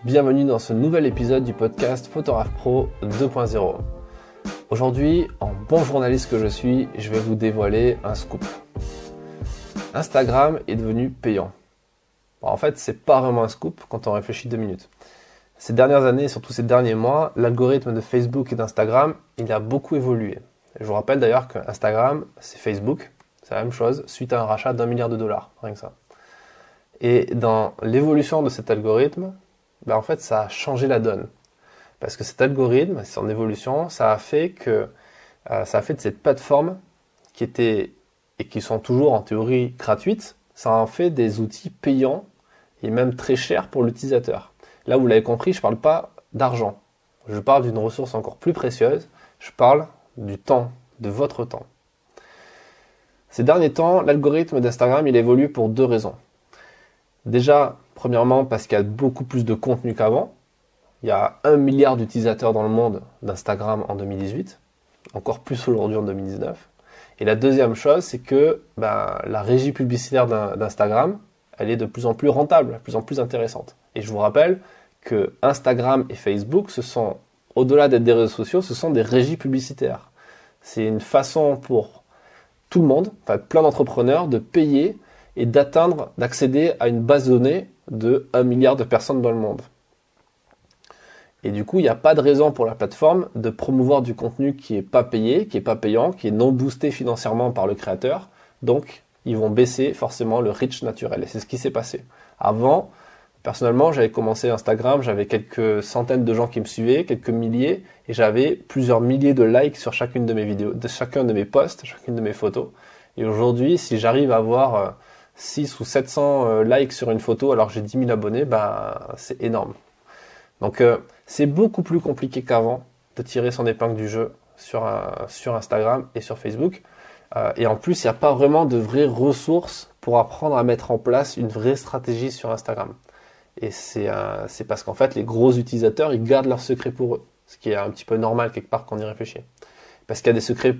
Bienvenue dans ce nouvel épisode du podcast Photographe Pro 2.0. Aujourd'hui, en bon journaliste que je suis, je vais vous dévoiler un scoop. Instagram est devenu payant. Bon, en fait, c'est pas vraiment un scoop quand on réfléchit 2 minutes. Ces dernières années, et surtout ces derniers mois, l'algorithme de Facebook et d'Instagram, il a beaucoup évolué. Je vous rappelle d'ailleurs que Instagram, c'est Facebook, c'est la même chose, suite à un rachat d'$1 milliard, rien que ça. Et dans l'évolution de cet algorithme, en fait, ça a changé la donne. Parce que cet algorithme, son évolution, ça a fait de cette plateforme qui était, et qui sont toujours en théorie gratuites, ça en fait des outils payants et même très chers pour l'utilisateur. Là, vous l'avez compris, je ne parle pas d'argent. Je parle d'une ressource encore plus précieuse. Je parle du temps, de votre temps. Ces derniers temps, l'algorithme d'Instagram, il évolue pour 2 raisons. Déjà, premièrement, parce qu'il y a beaucoup plus de contenu qu'avant. Il y a 1 milliard d'utilisateurs dans le monde d'Instagram en 2018, encore plus aujourd'hui en 2019. Et la deuxième chose, c'est que la régie publicitaire d'Instagram, elle est de plus en plus rentable, de plus en plus intéressante. Et je vous rappelle que Instagram et Facebook, ce sont, au-delà d'être des réseaux sociaux, ce sont des régies publicitaires. C'est une façon pour tout le monde, plein d'entrepreneurs, de payer et d'accéder à une base de données de 1 milliard de personnes dans le monde. Et du coup, il n'y a pas de raison pour la plateforme de promouvoir du contenu qui n'est pas payé, qui n'est pas payant, qui est non boosté financièrement par le créateur. Donc, ils vont baisser forcément le reach naturel. Et c'est ce qui s'est passé. Avant, personnellement, j'avais commencé Instagram, j'avais quelques centaines de gens qui me suivaient, quelques milliers, et j'avais plusieurs milliers de likes sur chacune de mes vidéos, de chacun de mes posts, chacune de mes photos. Et aujourd'hui, si j'arrive à avoir 6 ou 700 likes sur une photo alors que j'ai 10 000 abonnés, c'est énorme. Donc c'est beaucoup plus compliqué qu'avant de tirer son épingle du jeu sur Instagram et sur Facebook. Et en plus, il n'y a pas vraiment de vraies ressources pour apprendre à mettre en place une vraie stratégie sur Instagram. Et c'est parce qu'en fait, les gros utilisateurs, ils gardent leurs secrets pour eux. Ce qui est un petit peu normal quelque part quand on y réfléchit. Parce qu'il y a des secrets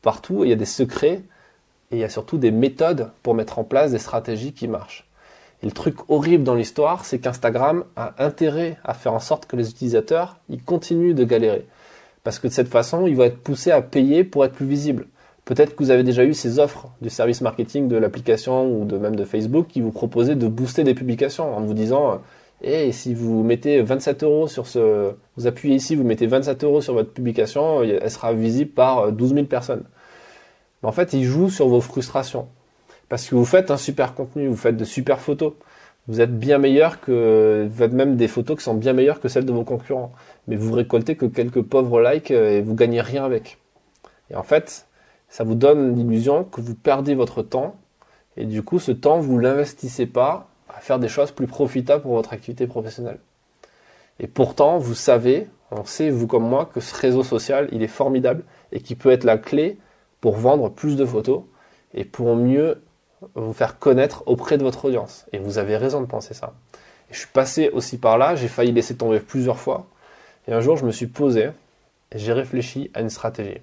partout, et il y a des secrets, et il y a surtout des méthodes pour mettre en place des stratégies qui marchent. Et le truc horrible dans l'histoire, c'est qu'Instagram a intérêt à faire en sorte que les utilisateurs, ils continuent de galérer. Parce que de cette façon, ils vont être poussés à payer pour être plus visibles. Peut-être que vous avez déjà eu ces offres du service marketing de l'application ou même de Facebook qui vous proposaient de booster des publications en vous disant si vous mettez 27 € vous appuyez ici, vous mettez 27 € sur votre publication, elle sera visible par 12 000 personnes. Mais en fait, ils jouent sur vos frustrations. Parce que vous faites un super contenu, vous faites de super photos. Vous êtes bien meilleur vous faites même des photos qui sont bien meilleures que celles de vos concurrents. Mais vous récoltez que quelques pauvres likes et vous gagnez rien avec. Et en fait, ça vous donne l'illusion que vous perdez votre temps. Et du coup, ce temps, vous ne l'investissez pas à faire des choses plus profitables pour votre activité professionnelle. Et pourtant, vous savez, on sait, vous comme moi, que ce réseau social, il est formidable et qui peut être la clé pour vendre plus de photos et pour mieux vous faire connaître auprès de votre audience. Et vous avez raison de penser ça. Et je suis passé aussi par là, j'ai failli laisser tomber plusieurs fois. Et un jour, je me suis posé et j'ai réfléchi à une stratégie.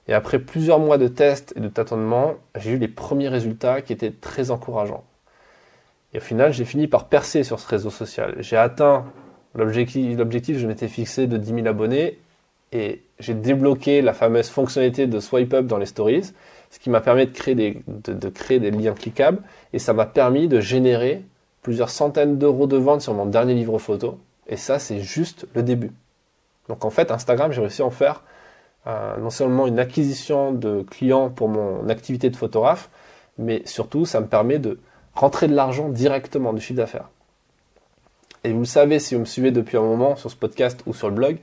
Et après plusieurs mois de tests et de tâtonnements, j'ai eu les premiers résultats qui étaient très encourageants. Et au final, j'ai fini par percer sur ce réseau social. J'ai atteint l'objectif que je m'étais fixé de 10 000 abonnés et j'ai débloqué la fameuse fonctionnalité de swipe up dans les stories, ce qui m'a permis de créer des liens cliquables et ça m'a permis de générer plusieurs centaines d'euros de ventes sur mon dernier livre photo. Et ça, c'est juste le début. Donc en fait, Instagram, j'ai réussi à en faire non seulement une acquisition de clients pour mon activité de photographe, mais surtout, ça me permet de rentrer de l'argent directement du chiffre d'affaires. Et vous le savez, si vous me suivez depuis un moment sur ce podcast ou sur le blog,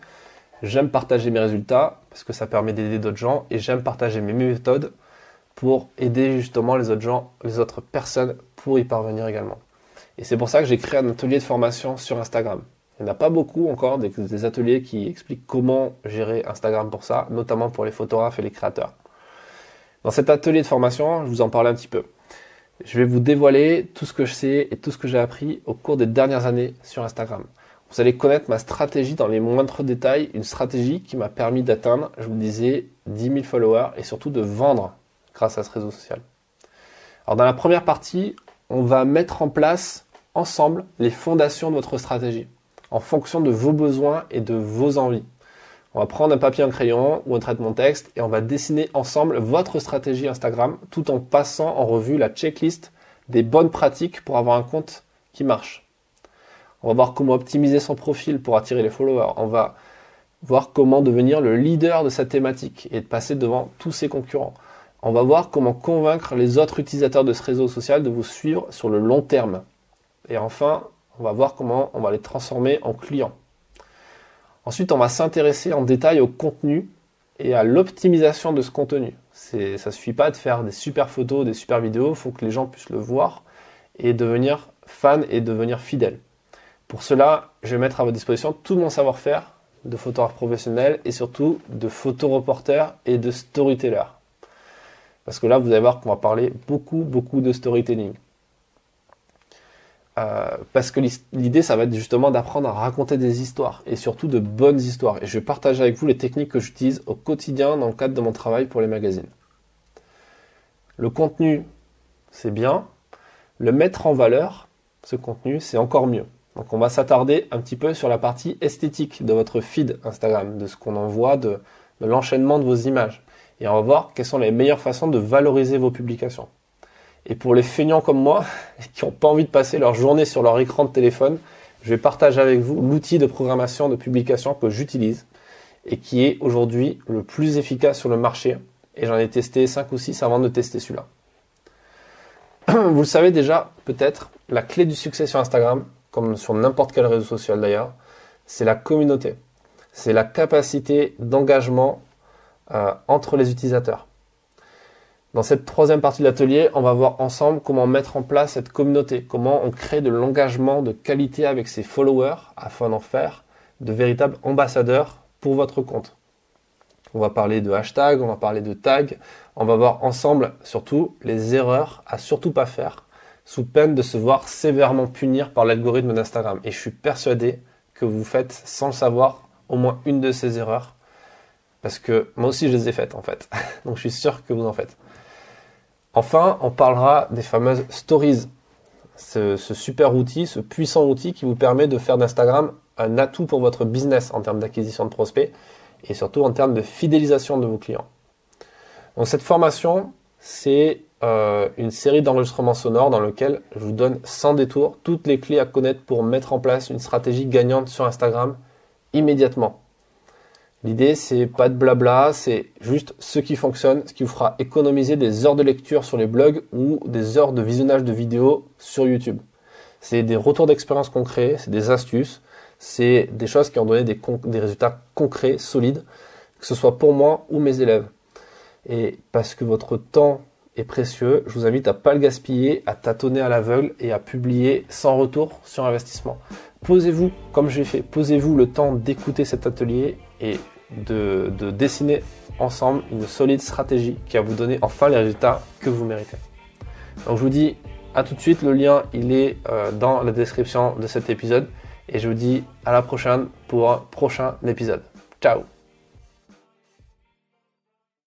j'aime partager mes résultats parce que ça permet d'aider d'autres gens et j'aime partager mes méthodes pour aider justement les autres gens, les autres personnes pour y parvenir également. Et c'est pour ça que j'ai créé un atelier de formation sur Instagram. Il n'y en a pas beaucoup encore, des ateliers qui expliquent comment gérer Instagram pour ça, notamment pour les photographes et les créateurs. Dans cet atelier de formation, je vous en parlais un petit peu. Je vais vous dévoiler tout ce que je sais et tout ce que j'ai appris au cours des dernières années sur Instagram. Vous allez connaître ma stratégie dans les moindres détails, une stratégie qui m'a permis d'atteindre, je vous le disais, 10 000 followers et surtout de vendre grâce à ce réseau social. Alors dans la première partie, on va mettre en place ensemble les fondations de votre stratégie, en fonction de vos besoins et de vos envies. On va prendre un papier, un crayon ou un traitement de texte et on va dessiner ensemble votre stratégie Instagram tout en passant en revue la checklist des bonnes pratiques pour avoir un compte qui marche. On va voir comment optimiser son profil pour attirer les followers. On va voir comment devenir le leader de sa thématique et de passer devant tous ses concurrents. On va voir comment convaincre les autres utilisateurs de ce réseau social de vous suivre sur le long terme. Et enfin, on va voir comment on va les transformer en clients. Ensuite, on va s'intéresser en détail au contenu et à l'optimisation de ce contenu. Ça ne suffit pas de faire des super photos, des super vidéos, il faut que les gens puissent le voir et devenir fans et devenir fidèles. Pour cela, je vais mettre à votre disposition tout mon savoir-faire de photographe professionnel et surtout de photoreporter et de storyteller. Parce que là, vous allez voir qu'on va parler beaucoup de storytelling. Parce que l'idée, ça va être justement d'apprendre à raconter des histoires et surtout de bonnes histoires. Et je vais partager avec vous les techniques que j'utilise au quotidien dans le cadre de mon travail pour les magazines. Le contenu, c'est bien. Le mettre en valeur, ce contenu, c'est encore mieux. Donc on va s'attarder un petit peu sur la partie esthétique de votre feed Instagram, de ce qu'on envoie, de l'enchaînement de vos images. Et on va voir quelles sont les meilleures façons de valoriser vos publications. Et pour les feignants comme moi, qui n'ont pas envie de passer leur journée sur leur écran de téléphone, je vais partager avec vous l'outil de programmation de publication que j'utilise et qui est aujourd'hui le plus efficace sur le marché. Et j'en ai testé 5 ou 6 avant de tester celui-là. Vous le savez déjà, peut-être, la clé du succès sur Instagram, comme sur n'importe quel réseau social d'ailleurs, c'est la communauté. C'est la capacité d'engagement entre les utilisateurs. Dans cette troisième partie de l'atelier, on va voir ensemble comment mettre en place cette communauté, comment on crée de l'engagement de qualité avec ses followers afin d'en faire de véritables ambassadeurs pour votre compte. On va parler de hashtags, on va parler de tags, on va voir ensemble surtout les erreurs à surtout pas faire sous peine de se voir sévèrement punir par l'algorithme d'Instagram. Et je suis persuadé que vous faites sans le savoir au moins une de ces erreurs parce que moi aussi je les ai faites en fait. Donc je suis sûr que vous en faites. Enfin, on parlera des fameuses stories, ce super outil, ce puissant outil qui vous permet de faire d'Instagram un atout pour votre business en termes d'acquisition de prospects et surtout en termes de fidélisation de vos clients. Donc cette formation, c'est une série d'enregistrements sonores dans lequel je vous donne sans détour toutes les clés à connaître pour mettre en place une stratégie gagnante sur Instagram immédiatement. L'idée, c'est pas de blabla, c'est juste ce qui fonctionne, ce qui vous fera économiser des heures de lecture sur les blogs ou des heures de visionnage de vidéos sur YouTube. C'est des retours d'expérience concrets, c'est des astuces, c'est des choses qui ont donné des résultats concrets, solides, que ce soit pour moi ou mes élèves. Et parce que votre temps est précieux, je vous invite à pas le gaspiller, à tâtonner à l'aveugle et à publier sans retour sur investissement. Posez-vous, comme j'ai fait, posez-vous le temps d'écouter cet atelier et de dessiner ensemble une solide stratégie qui va vous donner enfin les résultats que vous méritez. Donc je vous dis à tout de suite, le lien il est dans la description de cet épisode et je vous dis à la prochaine pour un prochain épisode. Ciao!